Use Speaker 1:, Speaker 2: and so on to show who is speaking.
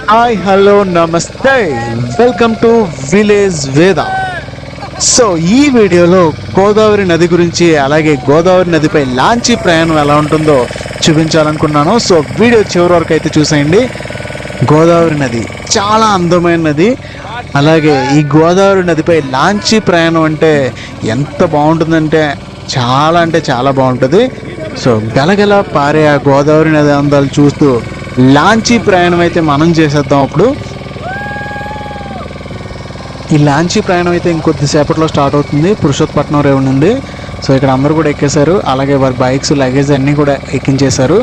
Speaker 1: Hi hello నమస్తే, welcome to village వేద. So ఈ వీడియోలో గోదావరి నది గురించి, అలాగే గోదావరి నదిపై లాంచీ ప్రయాణం ఎలా ఉంటుందో చూపించాలనుకున్నాను. సో వీడియో చివరి వరకు అయితే చూసేయండి. గోదావరి నది చాలా అందమైన నది. అలాగే ఈ గోదావరి నదిపై లాంచీ ప్రయాణం అంటే ఎంత బాగుంటుందంటే అంటే చాలా బాగుంటుంది. సో గలగల పారే ఆ గోదావరి నది అందాలు చూస్తూ లాంచీ ప్రయాణం అయితే మనం చేసేద్దాం. అప్పుడు ఈ లాంచీ ప్రయాణం అయితే ఇంకొద్దిసేపట్లో స్టార్ట్ అవుతుంది పురుషోత్పట్నం రేవు నుండి. సో ఇక్కడ అందరూ కూడా ఎక్కేశారు, అలాగే వారి బైక్స్ లగేజ్ అన్నీ కూడా ఎక్కించేశారు.